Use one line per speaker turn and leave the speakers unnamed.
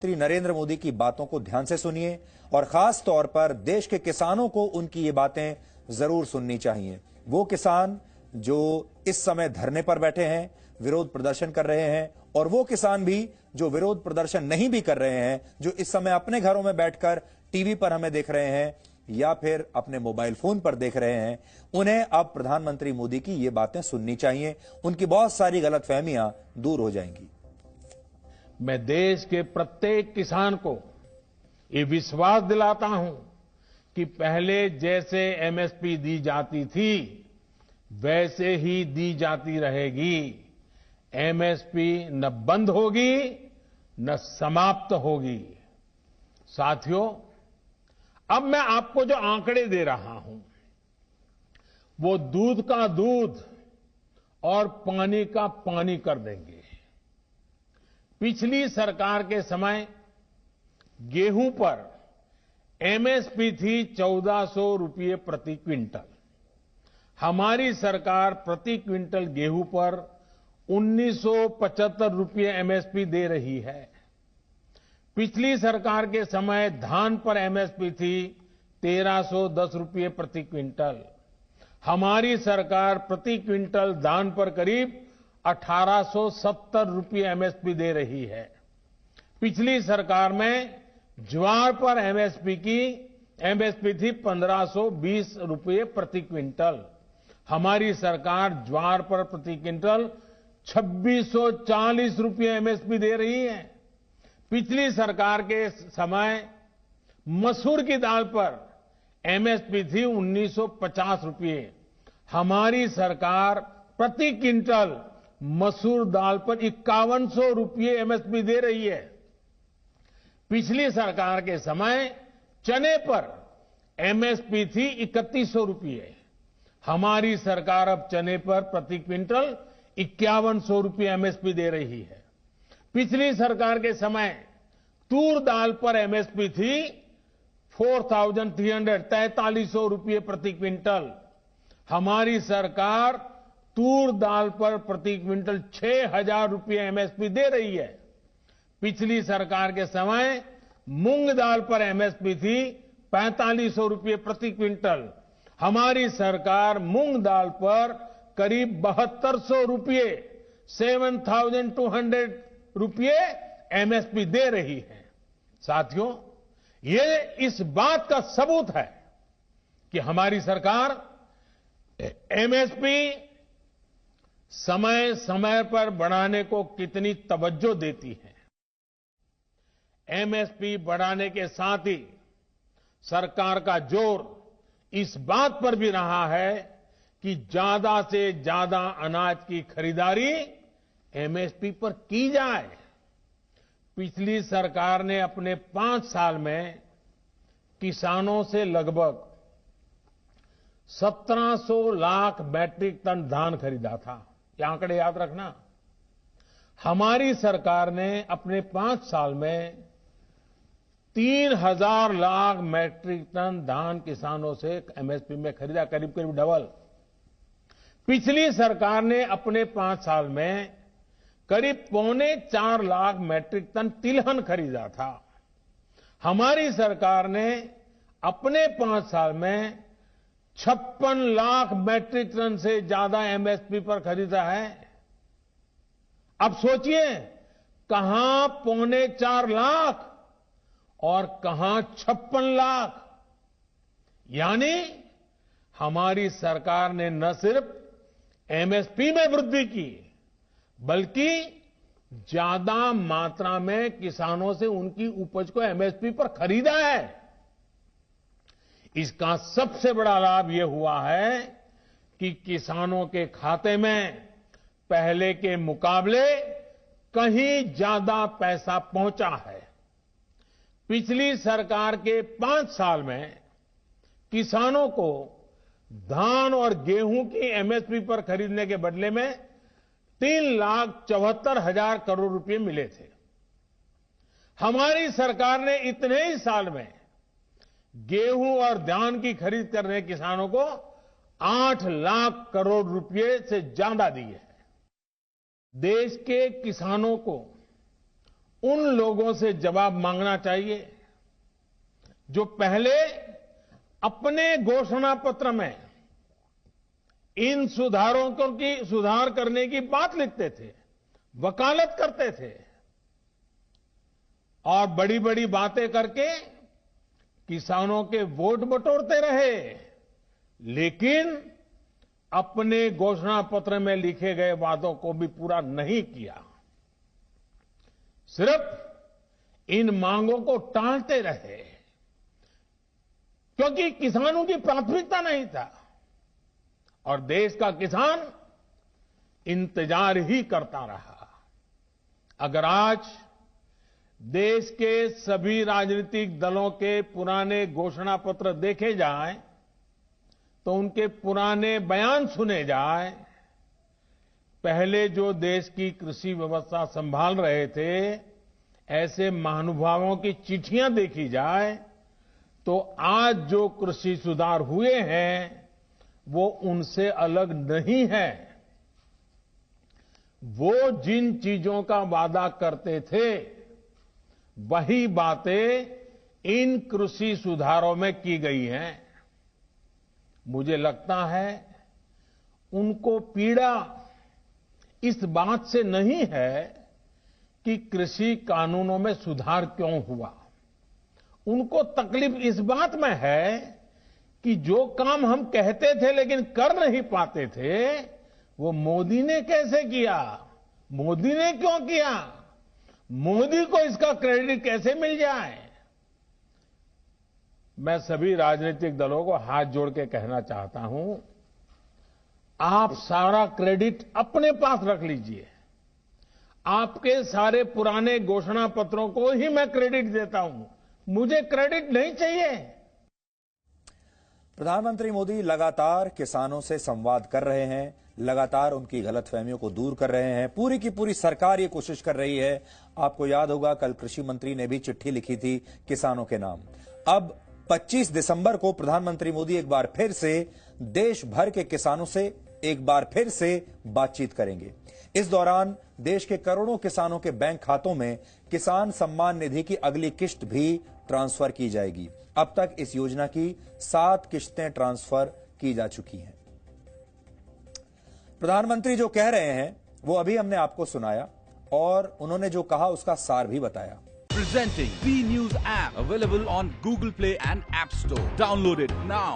श्री नरेंद्र मोदी की बातों को ध्यान से सुनिए और खास तौर पर देश के किसानों को उनकी ये बातें जरूर सुननी चाहिए। वो किसान जो इस समय धरने पर बैठे हैं, विरोध प्रदर्शन कर रहे हैं, और वो किसान भी जो विरोध प्रदर्शन नहीं भी कर रहे हैं, जो इस समय अपने घरों में बैठकर टीवी पर हमें देख रहे हैं या फिर अपने मोबाइल फोन पर देख रहे हैं, उन्हें अब प्रधानमंत्री मोदी की ये बातें सुननी चाहिए। उनकी बहुत सारी गलतफहमियां दूर हो जाएंगी।
मैं देश के प्रत्येक किसान को ये विश्वास दिलाता हूं कि पहले जैसे एमएसपी दी जाती थी वैसे ही दी जाती रहेगी। एमएसपी न बंद होगी न समाप्त होगी। साथियों, अब मैं आपको जो आंकड़े दे रहा हूं वो दूध का दूध और पानी का पानी कर देंगे। पिछली सरकार के समय गेहूं पर एमएसपी थी 1400 रुपये प्रति क्विंटल। हमारी सरकार प्रति क्विंटल गेहूं पर 1975 रुपये एमएसपी दे रही है। पिछली सरकार के समय धान पर एमएसपी थी 1310 रुपये प्रति क्विंटल। हमारी सरकार प्रति क्विंटल धान पर करीब 1870 रुपये एमएसपी दे रही है। पिछली सरकार में ज्वार पर एमएसपी थी 1520 रुपये प्रति क्विंटल। हमारी सरकार ज्वार पर प्रति क्विंटल 2640 रुपये एमएसपी दे रही है। पिछली सरकार के समय मसूर की दाल पर एमएसपी थी 1950 रुपये। हमारी सरकार प्रति क्विंटल मसूर दाल पर 5100 रुपये एमएसपी दे रही है। पिछली सरकार के समय चने पर एमएसपी थी 3100 रुपये। हमारी सरकार अब चने पर प्रति क्विंटल 5100 रुपये एमएसपी दे रही है। पिछली सरकार के समय तूर दाल पर एमएसपी थी 4300 रुपये प्रति क्विंटल। हमारी सरकार तूर दाल पर प्रति क्विंटल 6000 रुपये एमएसपी दे रही है। पिछली सरकार के समय मूंग दाल पर एमएसपी थी 4500 रुपये प्रति क्विंटल। हमारी सरकार मूंग दाल पर करीब 7200 रुपये 7200 रुपये एमएसपी दे रही है। साथियों, ये इस बात का सबूत है कि हमारी सरकार एमएसपी समय समय पर बढ़ाने को कितनी तवज्जो देती है। एमएसपी बढ़ाने के साथ ही सरकार का जोर इस बात पर भी रहा है कि ज्यादा से ज्यादा अनाज की खरीदारी एमएसपी पर की जाए। पिछली सरकार ने अपने 5 साल में किसानों से लगभग 1700 लाख मैट्रिक टन धान खरीदा था। ये आंकड़े याद रखना। हमारी सरकार ने अपने 5 साल में 3000 लाख मैट्रिक टन धान किसानों से एमएसपी में खरीदा, करीब करीब डबल। पिछली सरकार ने अपने 5 साल में करीब 3.25 लाख मैट्रिक टन तिलहन खरीदा था। हमारी सरकार ने अपने 5 साल में 56 लाख मैट्रिक टन से ज्यादा एमएसपी पर खरीदा है। अब सोचिए, कहां 3.25 लाख और कहां 56 लाख। यानी हमारी सरकार ने न सिर्फ एमएसपी में वृद्धि की बल्कि ज्यादा मात्रा में किसानों से उनकी उपज को एमएसपी पर खरीदा है। इसका सबसे बड़ा लाभ यह हुआ है कि किसानों के खाते में पहले के मुकाबले कहीं ज्यादा पैसा पहुंचा है। पिछली सरकार के 5 साल में किसानों को धान और गेहूं की एमएसपी पर खरीदने के बदले में 3,74,000 करोड़ रुपए मिले थे। हमारी सरकार ने इतने ही साल में गेहूं और धान की खरीद करने किसानों को 8 लाख करोड़ रुपए से ज्यादा दिए हैं। देश के किसानों को उन लोगों से जवाब मांगना चाहिए जो पहले अपने घोषणा पत्र में इन सुधार करने की बात लिखते थे, वकालत करते थे और बड़ी बड़ी बातें करके किसानों के वोट बटोरते रहे, लेकिन अपने घोषणा पत्र में लिखे गए वादों को भी पूरा नहीं किया। सिर्फ इन मांगों को टालते रहे क्योंकि किसानों की प्राथमिकता नहीं था और देश का किसान इंतजार ही करता रहा। अगर आज देश के सभी राजनीतिक दलों के पुराने घोषणा पत्र देखे जाएं, तो उनके पुराने बयान सुने जाएं, पहले जो देश की कृषि व्यवस्था संभाल रहे थे, ऐसे महानुभावों की चिट्ठियां देखी जाए, तो आज जो कृषि सुधार हुए हैं वो उनसे अलग नहीं है। वो जिन चीजों का वादा करते थे वही बातें इन कृषि सुधारों में की गई हैं। मुझे लगता है उनको पीड़ा इस बात से नहीं है कि कृषि कानूनों में सुधार क्यों हुआ। उनको तकलीफ इस बात में है कि जो काम हम कहते थे लेकिन कर नहीं पाते थे, वो मोदी ने कैसे किया, मोदी ने क्यों किया, मोदी को इसका क्रेडिट कैसे मिल जाए। मैं सभी राजनीतिक दलों को हाथ जोड़ के कहना चाहता हूं, आप सारा क्रेडिट अपने पास रख लीजिए। आपके सारे पुराने घोषणा पत्रों को ही मैं क्रेडिट देता हूं, मुझे क्रेडिट नहीं चाहिए।
प्रधानमंत्री मोदी लगातार किसानों से संवाद कर रहे हैं, लगातार उनकी गलतफहमियों को दूर कर रहे हैं। पूरी की पूरी सरकार ये कोशिश कर रही है। आपको याद होगा कल कृषि मंत्री ने भी चिट्ठी लिखी थी किसानों के नाम। अब 25 दिसंबर को प्रधानमंत्री मोदी एक बार फिर से देश भर के किसानों से एक बार फिर से बातचीत करेंगे। इस दौरान देश के करोड़ों किसानों के बैंक खातों में किसान सम्मान निधि की अगली किश्त भी ट्रांसफर की जाएगी। अब तक इस योजना की 7 किश्तें ट्रांसफर की जा चुकी हैं। प्रधानमंत्री जो कह रहे हैं वो अभी हमने आपको सुनाया और उन्होंने जो कहा उसका सार भी बताया।
Presenting B News app available on Google Play and App Store. Download it now.